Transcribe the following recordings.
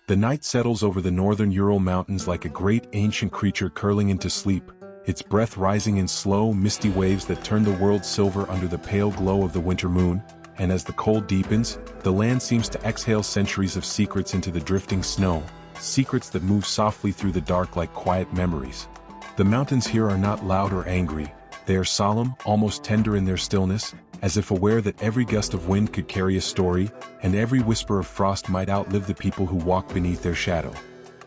The night settles over the northern Ural Mountains like a great ancient creature curling into sleep, its breath rising in slow, misty waves that turn the world silver under the pale glow of the winter moon, and as the cold deepens, the land seems to exhale centuries of secrets into the drifting snow, secrets that move softly through the dark like quiet memories. The mountains here are not loud or angry, they are solemn, almost tender in their stillness, as if aware that every gust of wind could carry a story, and every whisper of frost might outlive the people who walk beneath their shadow.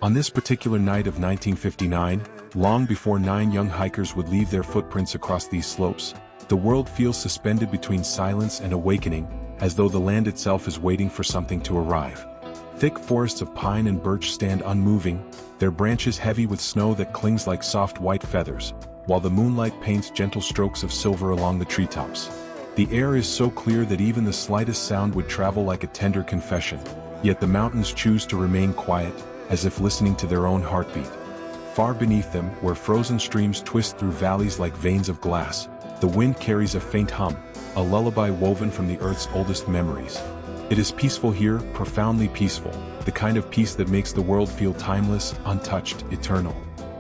On this particular night of 1959, long before 9 young hikers would leave their footprints across these slopes, the world feels suspended between silence and awakening, as though the land itself is waiting for something to arrive. Thick forests of pine and birch stand unmoving, their branches heavy with snow that clings like soft white feathers, while the moonlight paints gentle strokes of silver along the treetops. The air is so clear that even the slightest sound would travel like a tender confession, yet the mountains choose to remain quiet, as if listening to their own heartbeat. Far beneath them, where frozen streams twist through valleys like veins of glass, the wind carries a faint hum, a lullaby woven from the earth's oldest memories. It is peaceful here, profoundly peaceful, the kind of peace that makes the world feel timeless, untouched, eternal.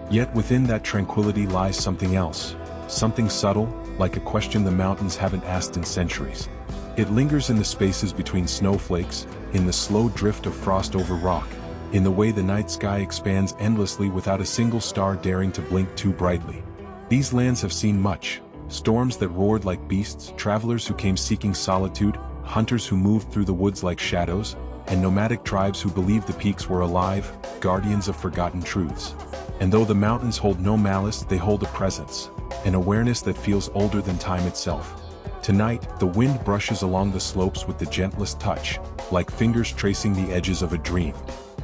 Yet within that tranquility lies something else, something subtle, like a question the mountains haven't asked in centuries. It lingers in the spaces between snowflakes, in the slow drift of frost over rock, in the way the night sky expands endlessly without a single star daring to blink too brightly. These lands have seen much: storms that roared like beasts, travelers who came seeking solitude, hunters who moved through the woods like shadows, and nomadic tribes who believed the peaks were alive, guardians of forgotten truths. And though the mountains hold no malice, they hold a presence, an awareness that feels older than time itself. Tonight, the wind brushes along the slopes with the gentlest touch, like fingers tracing the edges of a dream.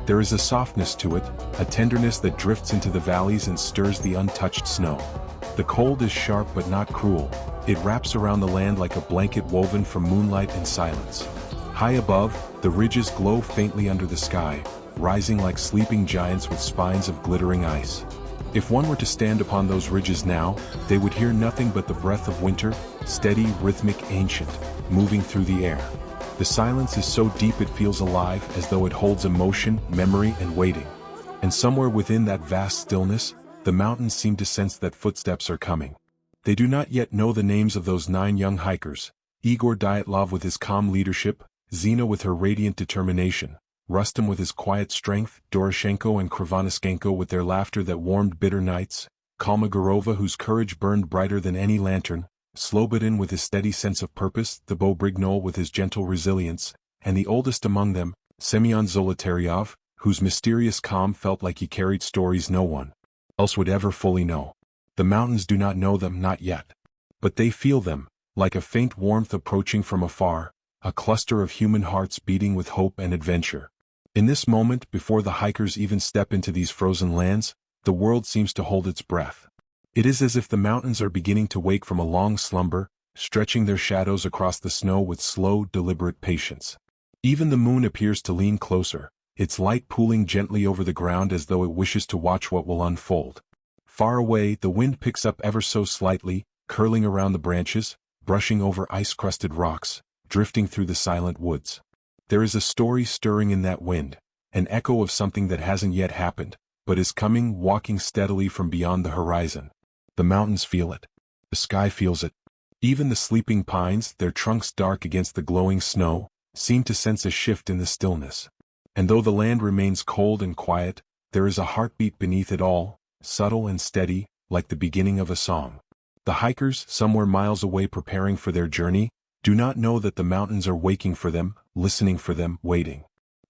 There is a softness to it, a tenderness that drifts into the valleys and stirs the untouched snow. The cold is sharp but not cruel. It wraps around the land like a blanket woven from moonlight and silence. High above, the ridges glow faintly under the sky, rising like sleeping giants with spines of glittering ice. If one were to stand upon those ridges now, they would hear nothing but the breath of winter, steady, rhythmic, ancient, moving through the air. The silence is so deep it feels alive, as though it holds emotion, memory, and waiting. And somewhere within that vast stillness, the mountains seem to sense that footsteps are coming. They do not yet know the names of those 9 young hikers: Igor Dyatlov with his calm leadership, Zina with her radiant determination, Rustam with his quiet strength, Doroshenko and Krivonischenko with their laughter that warmed bitter nights, Kolmogorova whose courage burned brighter than any lantern, Slobodin with his steady sense of purpose, the Bobrignol with his gentle resilience, and the oldest among them, Semyon Zolotaryov, whose mysterious calm felt like he carried stories no one else would ever fully know. The mountains do not know them, not yet. But they feel them, like a faint warmth approaching from afar, a cluster of human hearts beating with hope and adventure. In this moment, before the hikers even step into these frozen lands, the world seems to hold its breath. It is as if the mountains are beginning to wake from a long slumber, stretching their shadows across the snow with slow, deliberate patience. Even the moon appears to lean closer, its light pooling gently over the ground as though it wishes to watch what will unfold. Far away, the wind picks up ever so slightly, curling around the branches, brushing over ice-crusted rocks, drifting through the silent woods. There is a story stirring in that wind, an echo of something that hasn't yet happened, but is coming, walking steadily from beyond the horizon. The mountains feel it. The sky feels it. Even the sleeping pines, their trunks dark against the glowing snow, seem to sense a shift in the stillness. And though the land remains cold and quiet, there is a heartbeat beneath it all, subtle and steady, like the beginning of a song. The hikers, somewhere miles away preparing for their journey, do not know that the mountains are waking for them, listening for them, waiting.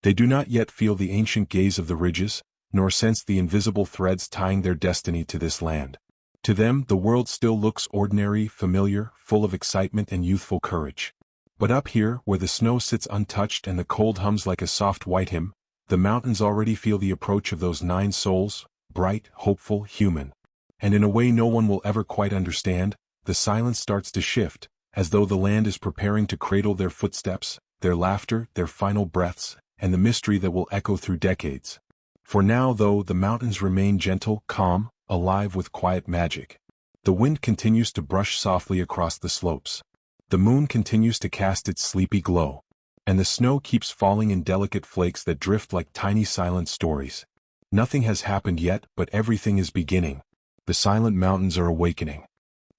They do not yet feel the ancient gaze of the ridges, nor sense the invisible threads tying their destiny to this land. To them, the world still looks ordinary, familiar, full of excitement and youthful courage. But up here, where the snow sits untouched and the cold hums like a soft white hymn, the mountains already feel the approach of those 9 souls, bright, hopeful, human. And in a way no one will ever quite understand, the silence starts to shift, as though the land is preparing to cradle their footsteps, their laughter, their final breaths, and the mystery that will echo through decades. For now, though, the mountains remain gentle, calm, alive with quiet magic. The wind continues to brush softly across the slopes. The moon continues to cast its sleepy glow. And the snow keeps falling in delicate flakes that drift like tiny silent stories. Nothing has happened yet, but everything is beginning. The silent mountains are awakening.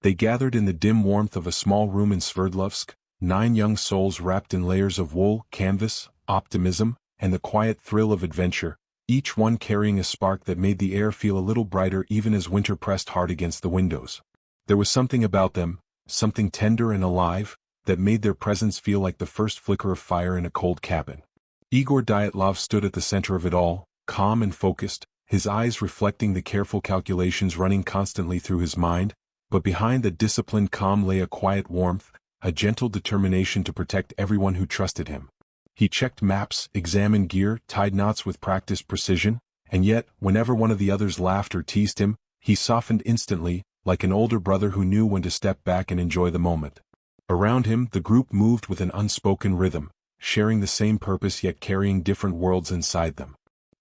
They gathered in the dim warmth of a small room in Sverdlovsk, 9 young souls wrapped in layers of wool, canvas, optimism, and the quiet thrill of adventure, each one carrying a spark that made the air feel a little brighter even as winter pressed hard against the windows. There was something about them, something tender and alive, that made their presence feel like the first flicker of fire in a cold cabin. Igor Dyatlov stood at the center of it all, calm and focused, his eyes reflecting the careful calculations running constantly through his mind, but behind the disciplined calm lay a quiet warmth, a gentle determination to protect everyone who trusted him. He checked maps, examined gear, tied knots with practiced precision, and yet, whenever one of the others laughed or teased him, he softened instantly, like an older brother who knew when to step back and enjoy the moment. Around him, the group moved with an unspoken rhythm, sharing the same purpose yet carrying different worlds inside them.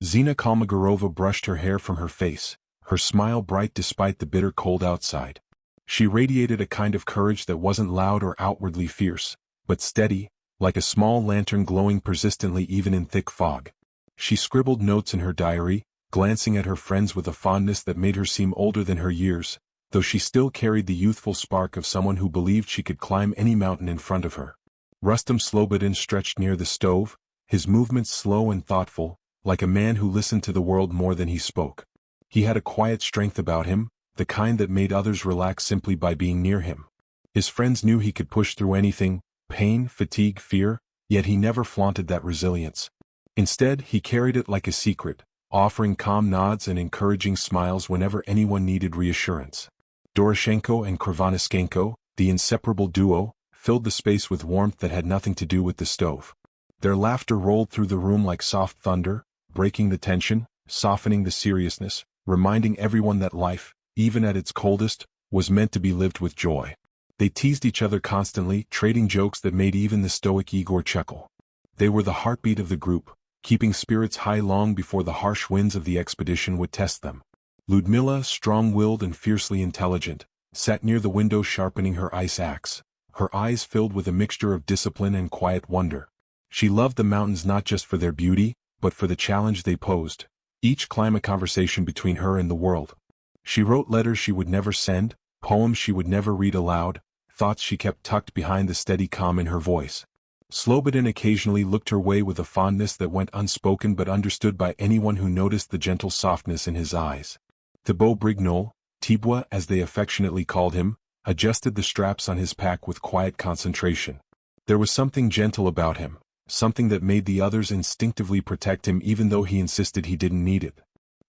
Zina Kolmogorova brushed her hair from her face, her smile bright despite the bitter cold outside. She radiated a kind of courage that wasn't loud or outwardly fierce, but steady, like a small lantern glowing persistently even in thick fog. She scribbled notes in her diary, glancing at her friends with a fondness that made her seem older than her years, though she still carried the youthful spark of someone who believed she could climb any mountain in front of her. Rustam Slobodin stretched near the stove, his movements slow and thoughtful, like a man who listened to the world more than he spoke. He had a quiet strength about him, the kind that made others relax simply by being near him. His friends knew he could push through anything, pain, fatigue, fear, yet he never flaunted that resilience. Instead, he carried it like a secret, offering calm nods and encouraging smiles whenever anyone needed reassurance. Doroshenko and Krivonischenko, the inseparable duo, filled the space with warmth that had nothing to do with the stove. Their laughter rolled through the room like soft thunder, breaking the tension, softening the seriousness, reminding everyone that life, even at its coldest, was meant to be lived with joy. They teased each other constantly, trading jokes that made even the stoic Igor chuckle. They were the heartbeat of the group, keeping spirits high long before the harsh winds of the expedition would test them. Ludmila, strong-willed and fiercely intelligent, sat near the window sharpening her ice axe, her eyes filled with a mixture of discipline and quiet wonder. She loved the mountains not just for their beauty, but for the challenge they posed, each climb a conversation between her and the world. She wrote letters she would never send, poems she would never read aloud, thoughts she kept tucked behind the steady calm in her voice. Slobodin occasionally looked her way with a fondness that went unspoken but understood by anyone who noticed the gentle softness in his eyes. Thibaut Brignol, Tibwa as they affectionately called him, adjusted the straps on his pack with quiet concentration. There was something gentle about him, something that made the others instinctively protect him even though he insisted he didn't need it.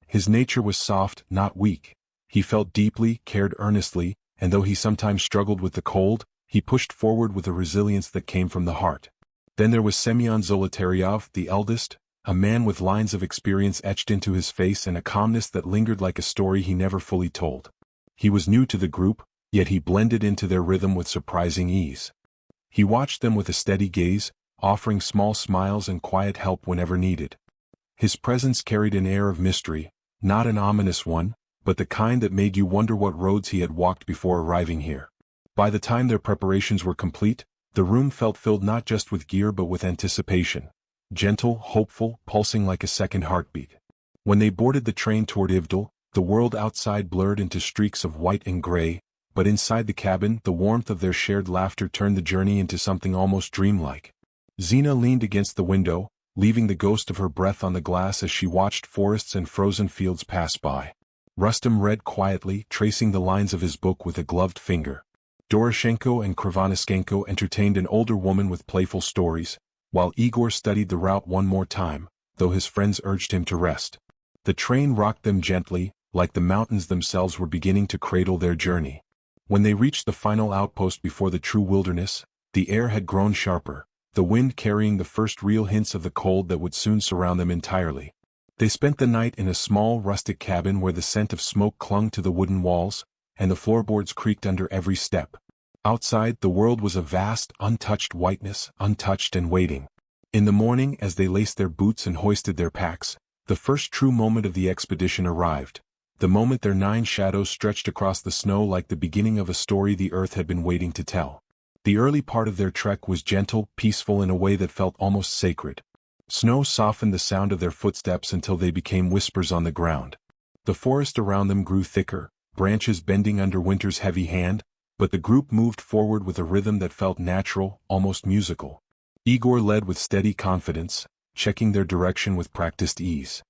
His nature was soft, not weak. He felt deeply, cared earnestly, and though he sometimes struggled with the cold, he pushed forward with a resilience that came from the heart. Then there was Semyon Zolotaryov, the eldest, a man with lines of experience etched into his face and a calmness that lingered like a story he never fully told. He was new to the group, yet he blended into their rhythm with surprising ease. He watched them with a steady gaze, offering small smiles and quiet help whenever needed. His presence carried an air of mystery, not an ominous one, but the kind that made you wonder what roads he had walked before arriving here. By the time their preparations were complete, the room felt filled not just with gear but with anticipation. Gentle, hopeful, pulsing like a second heartbeat. When they boarded the train toward Ivdel, the world outside blurred into streaks of white and gray, but inside the cabin, the warmth of their shared laughter turned the journey into something almost dreamlike. Zina leaned against the window, leaving the ghost of her breath on the glass as she watched forests and frozen fields pass by. Rustam read quietly, tracing the lines of his book with a gloved finger. Doroshenko and Krivonischenko entertained an older woman with playful stories, while Igor studied the route one more time, though his friends urged him to rest. The train rocked them gently, like the mountains themselves were beginning to cradle their journey. When they reached the final outpost before the true wilderness, the air had grown sharper, the wind carrying the first real hints of the cold that would soon surround them entirely. They spent the night in a small rustic cabin where the scent of smoke clung to the wooden walls, and the floorboards creaked under every step. Outside, the world was a vast, untouched whiteness, untouched and waiting. In the morning, as they laced their boots and hoisted their packs, the first true moment of the expedition arrived. The moment their 9 shadows stretched across the snow like the beginning of a story the earth had been waiting to tell. The early part of their trek was gentle, peaceful in a way that felt almost sacred. Snow softened the sound of their footsteps until they became whispers on the ground. The forest around them grew thicker, branches bending under winter's heavy hand, but the group moved forward with a rhythm that felt natural, almost musical. Igor led with steady confidence, checking their direction with practiced ease.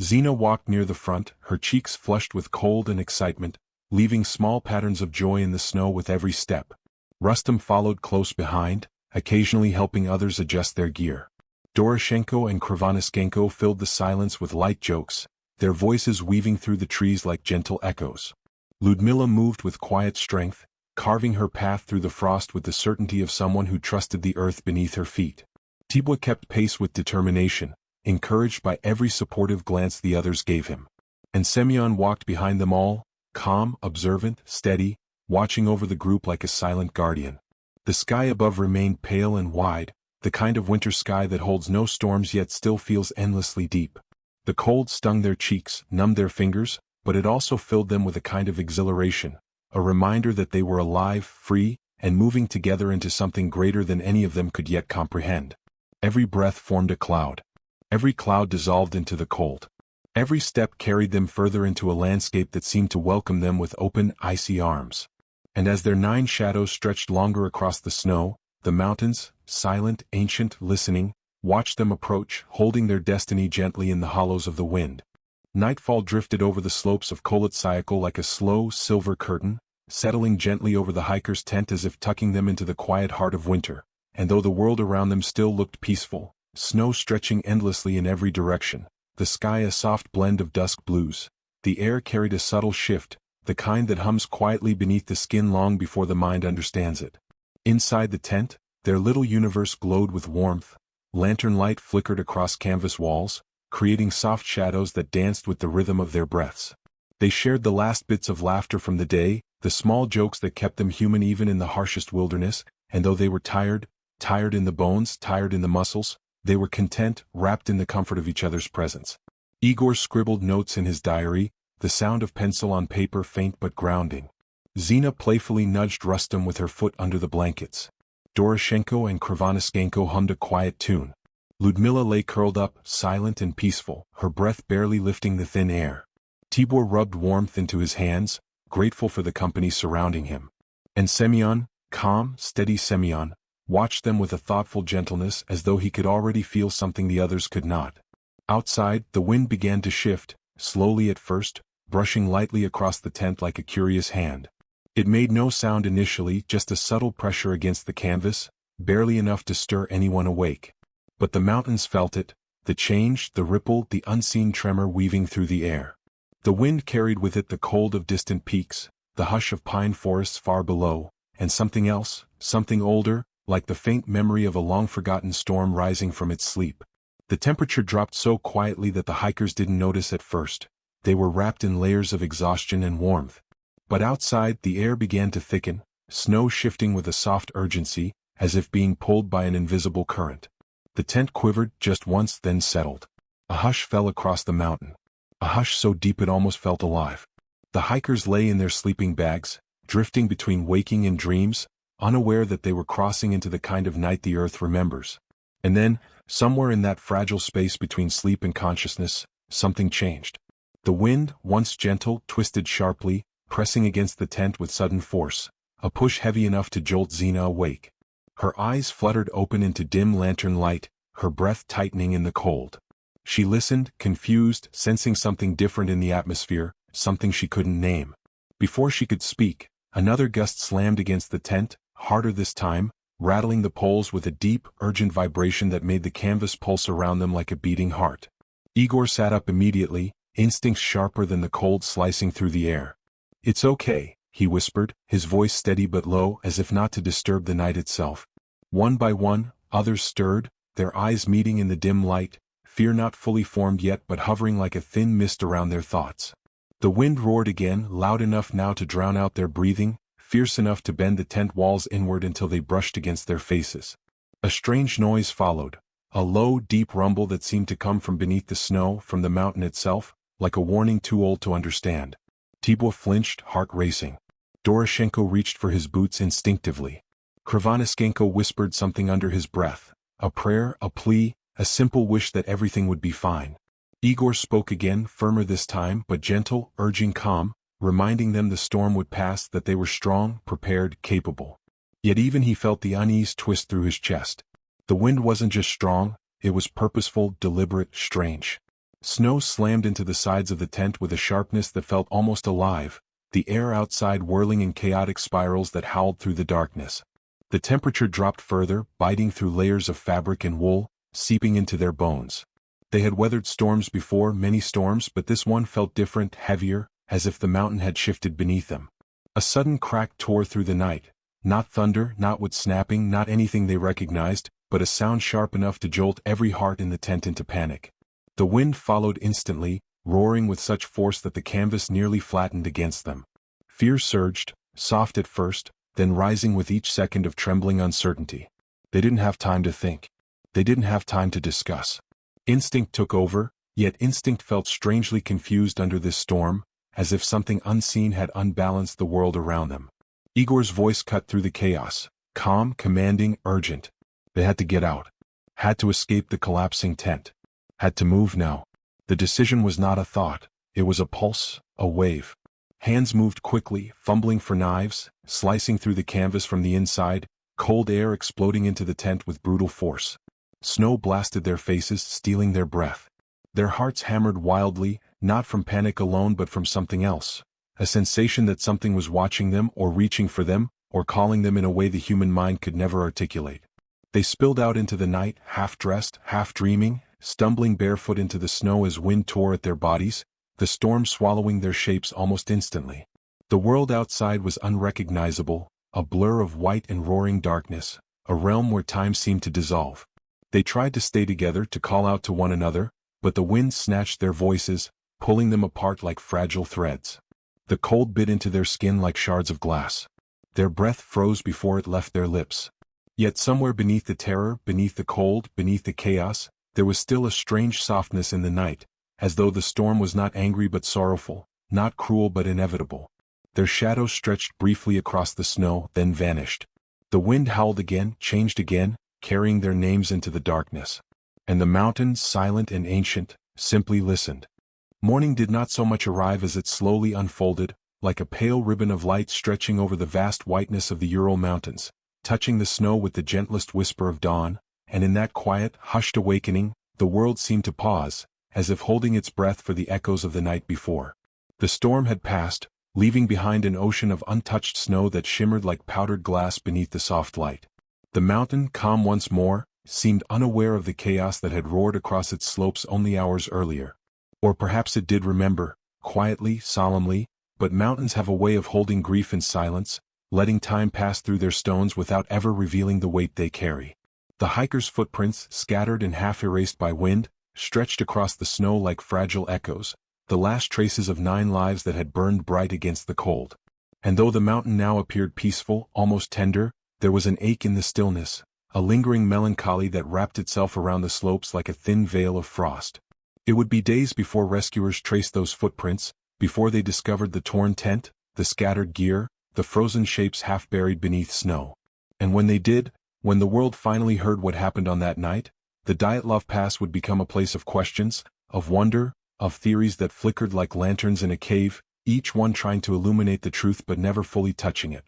Zina walked near the front, her cheeks flushed with cold and excitement, leaving small patterns of joy in the snow with every step. Rustam followed close behind, occasionally helping others adjust their gear. Doroshenko and Krivonischenko filled the silence with light jokes, their voices weaving through the trees like gentle echoes. Ludmila moved with quiet strength, carving her path through the frost with the certainty of someone who trusted the earth beneath her feet. Tibwa kept pace with determination, encouraged by every supportive glance the others gave him. And Semyon walked behind them all, calm, observant, steady, watching over the group like a silent guardian. The sky above remained pale and wide, the kind of winter sky that holds no storms yet still feels endlessly deep. The cold stung their cheeks, numbed their fingers, but it also filled them with a kind of exhilaration, a reminder that they were alive, free, and moving together into something greater than any of them could yet comprehend. Every breath formed a cloud. Every cloud dissolved into the cold. Every step carried them further into a landscape that seemed to welcome them with open, icy arms. And as their 9 shadows stretched longer across the snow, the mountains, silent, ancient, listening, watched them approach, holding their destiny gently in the hollows of the wind. Nightfall drifted over the slopes of Kolotsayakal like a slow, silver curtain, settling gently over the hiker's tent as if tucking them into the quiet heart of winter, and though the world around them still looked peaceful, snow stretching endlessly in every direction, the sky a soft blend of dusk blues, the air carried a subtle shift, the kind that hums quietly beneath the skin long before the mind understands it. Inside the tent, their little universe glowed with warmth. Lantern light flickered across canvas walls, creating soft shadows that danced with the rhythm of their breaths. They shared the last bits of laughter from the day, the small jokes that kept them human even in the harshest wilderness, and though they were tired in the bones, tired in the muscles, they were content, wrapped in the comfort of each other's presence. Igor scribbled notes in his diary, the sound of pencil on paper faint but grounding. Zina playfully nudged Rustam with her foot under the blankets. Doroshenko and Krivonischenko hummed a quiet tune. Ludmila lay curled up, silent and peaceful, her breath barely lifting the thin air. Tibor rubbed warmth into his hands, grateful for the company surrounding him. And Semyon, calm, steady Semyon, watched them with a thoughtful gentleness as though he could already feel something the others could not. Outside, the wind began to shift, slowly at first, brushing lightly across the tent like a curious hand. It made no sound initially, just a subtle pressure against the canvas, barely enough to stir anyone awake. But the mountains felt it, the change, the ripple, the unseen tremor weaving through the air. The wind carried with it the cold of distant peaks, the hush of pine forests far below, and something else, something older, like the faint memory of a long-forgotten storm rising from its sleep. The temperature dropped so quietly that the hikers didn't notice at first. They were wrapped in layers of exhaustion and warmth. But outside, the air began to thicken, snow shifting with a soft urgency, as if being pulled by an invisible current. The tent quivered just once, then settled. A hush fell across the mountain. A hush so deep it almost felt alive. The hikers lay in their sleeping bags, drifting between waking and dreams, unaware that they were crossing into the kind of night the earth remembers. And then, somewhere in that fragile space between sleep and consciousness, something changed. The wind, once gentle, twisted sharply, pressing against the tent with sudden force, a push heavy enough to jolt Zina awake. Her eyes fluttered open into dim lantern light, her breath tightening in the cold. She listened, confused, sensing something different in the atmosphere, something she couldn't name. Before she could speak, another gust slammed against the tent, harder this time, rattling the poles with a deep, urgent vibration that made the canvas pulse around them like a beating heart. Igor sat up immediately, instincts sharper than the cold slicing through the air. "It's okay," he whispered, his voice steady but low, as if not to disturb the night itself. One by one, others stirred, their eyes meeting in the dim light, fear not fully formed yet but hovering like a thin mist around their thoughts. The wind roared again, loud enough now to drown out their breathing, fierce enough to bend the tent walls inward until they brushed against their faces. A strange noise followed, a low, deep rumble that seemed to come from beneath the snow, from the mountain itself, like a warning too old to understand. Tibor flinched, heart racing. Doroshenko reached for his boots instinctively. Krivonischenko whispered something under his breath. A prayer, a plea, a simple wish that everything would be fine. Igor spoke again, firmer this time, but gentle, urging calm, reminding them the storm would pass, that they were strong, prepared, capable. Yet even he felt the unease twist through his chest. The wind wasn't just strong, it was purposeful, deliberate, strange. Snow slammed into the sides of the tent with a sharpness that felt almost alive, the air outside whirling in chaotic spirals that howled through the darkness. The temperature dropped further, biting through layers of fabric and wool, seeping into their bones. They had weathered storms before, many storms, but this one felt different, heavier, as if the mountain had shifted beneath them. A sudden crack tore through the night. Not thunder, not wood snapping, not anything they recognized, but a sound sharp enough to jolt every heart in the tent into panic. The wind followed instantly, roaring with such force that the canvas nearly flattened against them. Fear surged, soft at first, then rising with each second of trembling uncertainty. They didn't have time to think. They didn't have time to discuss. Instinct took over, yet instinct felt strangely confused under this storm, as if something unseen had unbalanced the world around them. Igor's voice cut through the chaos, calm, commanding, urgent. They had to get out. Had to escape the collapsing tent. Had to move now. The decision was not a thought, it was a pulse, a wave. Hands moved quickly, fumbling for knives, slicing through the canvas from the inside, cold air exploding into the tent with brutal force. Snow blasted their faces, stealing their breath. Their hearts hammered wildly, not from panic alone but from something else. A sensation that something was watching them or reaching for them, or calling them in a way the human mind could never articulate. They spilled out into the night, half-dressed, half-dreaming, stumbling barefoot into the snow as wind tore at their bodies, the storm swallowing their shapes almost instantly. The world outside was unrecognizable, a blur of white and roaring darkness, a realm where time seemed to dissolve. They tried to stay together, to call out to one another, but the wind snatched their voices, pulling them apart like fragile threads. The cold bit into their skin like shards of glass. Their breath froze before it left their lips. Yet somewhere beneath the terror, beneath the cold, beneath the chaos, there was still a strange softness in the night, as though the storm was not angry but sorrowful, not cruel but inevitable. Their shadows stretched briefly across the snow, then vanished. The wind howled again, changed again, carrying their names into the darkness. And the mountains, silent and ancient, simply listened. Morning did not so much arrive as it slowly unfolded, like a pale ribbon of light stretching over the vast whiteness of the Ural Mountains, touching the snow with the gentlest whisper of dawn, and in that quiet, hushed awakening, the world seemed to pause, as if holding its breath for the echoes of the night before. The storm had passed, leaving behind an ocean of untouched snow that shimmered like powdered glass beneath the soft light. The mountain, calm once more, seemed unaware of the chaos that had roared across its slopes only hours earlier. Or perhaps it did remember, quietly, solemnly, but mountains have a way of holding grief in silence, letting time pass through their stones without ever revealing the weight they carry. The hikers' footprints, scattered and half-erased by wind, stretched across the snow like fragile echoes, the last traces of 9 lives that had burned bright against the cold. And though the mountain now appeared peaceful, almost tender, there was an ache in the stillness, a lingering melancholy that wrapped itself around the slopes like a thin veil of frost. It would be days before rescuers traced those footprints, before they discovered the torn tent, the scattered gear, the frozen shapes half buried beneath snow. And when they did, when the world finally heard what happened on that night, the Dyatlov Pass would become a place of questions, of wonder, of theories that flickered like lanterns in a cave, each one trying to illuminate the truth but never fully touching it.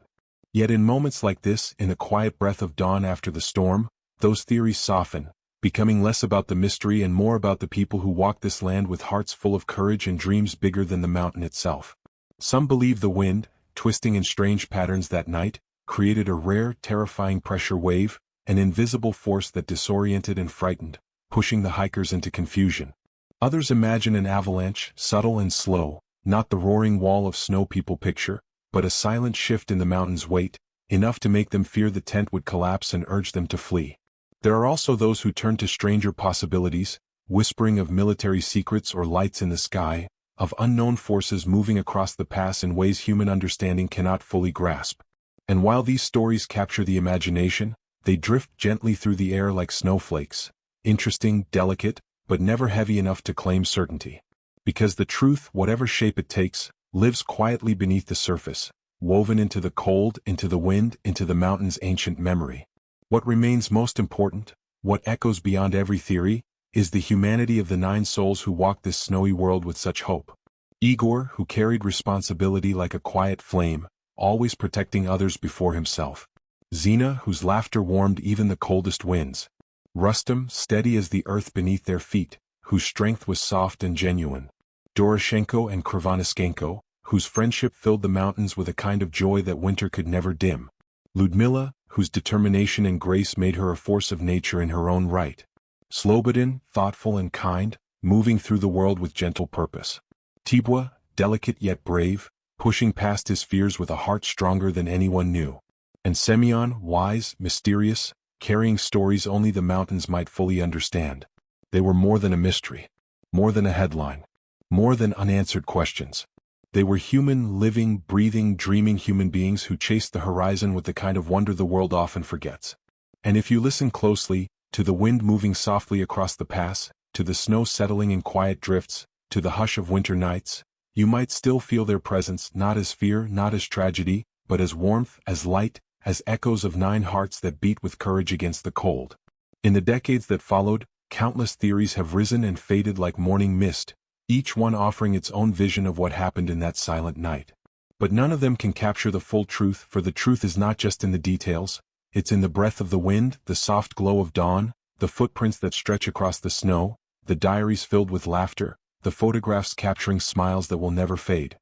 Yet in moments like this, in the quiet breath of dawn after the storm, those theories soften, becoming less about the mystery and more about the people who walk this land with hearts full of courage and dreams bigger than the mountain itself. Some believe the wind, twisting in strange patterns that night, created a rare, terrifying pressure wave, an invisible force that disoriented and frightened, pushing the hikers into confusion. Others imagine an avalanche, subtle and slow, not the roaring wall of snow people picture, but a silent shift in the mountain's weight, enough to make them fear the tent would collapse and urge them to flee. There are also those who turn to stranger possibilities, whispering of military secrets or lights in the sky, of unknown forces moving across the pass in ways human understanding cannot fully grasp. And while these stories capture the imagination, they drift gently through the air like snowflakes, interesting, delicate, but never heavy enough to claim certainty. Because the truth, whatever shape it takes, lives quietly beneath the surface, woven into the cold, into the wind, into the mountain's ancient memory. What remains most important, what echoes beyond every theory, is the humanity of the 9 souls who walked this snowy world with such hope. Igor, who carried responsibility like a quiet flame, always protecting others before himself. Zina, whose laughter warmed even the coldest winds. Rustam, steady as the earth beneath their feet, whose strength was soft and genuine. Doroshenko and Krivonischenko, whose friendship filled the mountains with a kind of joy that winter could never dim. Ludmila, whose determination and grace made her a force of nature in her own right. Slobodin, thoughtful and kind, moving through the world with gentle purpose. Tibwa, delicate yet brave, pushing past his fears with a heart stronger than anyone knew. And Semyon, wise, mysterious, carrying stories only the mountains might fully understand. They were more than a mystery, more than a headline, more than unanswered questions. They were human, living, breathing, dreaming human beings who chased the horizon with the kind of wonder the world often forgets. And if you listen closely, to the wind moving softly across the pass, to the snow settling in quiet drifts, to the hush of winter nights, you might still feel their presence, not as fear, not as tragedy, but as warmth, as light, as echoes of 9 hearts that beat with courage against the cold. In the decades that followed, countless theories have risen and faded like morning mist, each one offering its own vision of what happened in that silent night. But none of them can capture the full truth, for the truth is not just in the details, it's in the breath of the wind, the soft glow of dawn, the footprints that stretch across the snow, the diaries filled with laughter, the photographs capturing smiles that will never fade.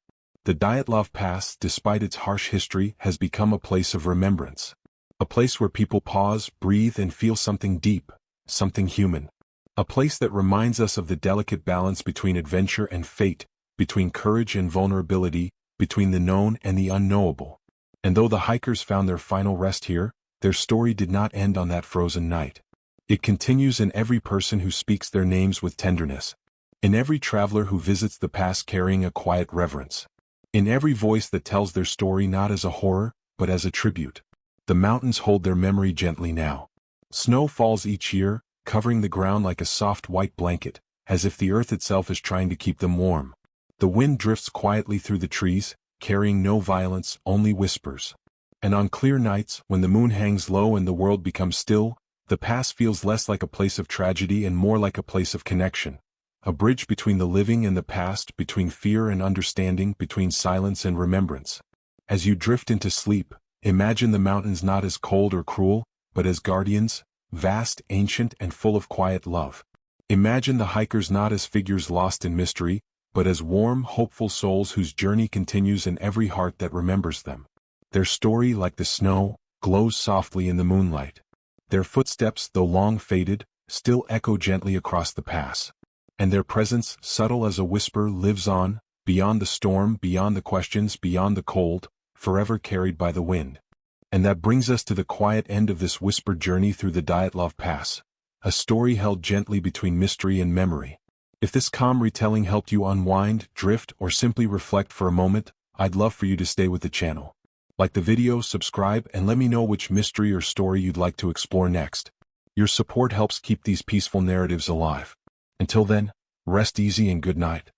The Dyatlov Pass, despite its harsh history, has become a place of remembrance. A place where people pause, breathe, and feel something deep, something human. A place that reminds us of the delicate balance between adventure and fate, between courage and vulnerability, between the known and the unknowable. And though the hikers found their final rest here, their story did not end on that frozen night. It continues in every person who speaks their names with tenderness, in every traveler who visits the pass carrying a quiet reverence, in every voice that tells their story not as a horror, but as a tribute. The mountains hold their memory gently now. Snow falls each year, covering the ground like a soft white blanket, as if the earth itself is trying to keep them warm. The wind drifts quietly through the trees, carrying no violence, only whispers. And on clear nights, when the moon hangs low and the world becomes still, the pass feels less like a place of tragedy and more like a place of connection. A bridge between the living and the past, between fear and understanding, between silence and remembrance. As you drift into sleep, imagine the mountains not as cold or cruel, but as guardians, vast, ancient, and full of quiet love. Imagine the hikers not as figures lost in mystery, but as warm, hopeful souls whose journey continues in every heart that remembers them. Their story, like the snow, glows softly in the moonlight. Their footsteps, though long faded, still echo gently across the pass. And their presence, subtle as a whisper, lives on, beyond the storm, beyond the questions, beyond the cold, forever carried by the wind. And that brings us to the quiet end of this whispered journey through the Dyatlov Pass, a story held gently between mystery and memory. If this calm retelling helped you unwind, drift, or simply reflect for a moment, I'd love for you to stay with the channel. Like the video, subscribe, and let me know which mystery or story you'd like to explore next. Your support helps keep these peaceful narratives alive. Until then, rest easy and good night.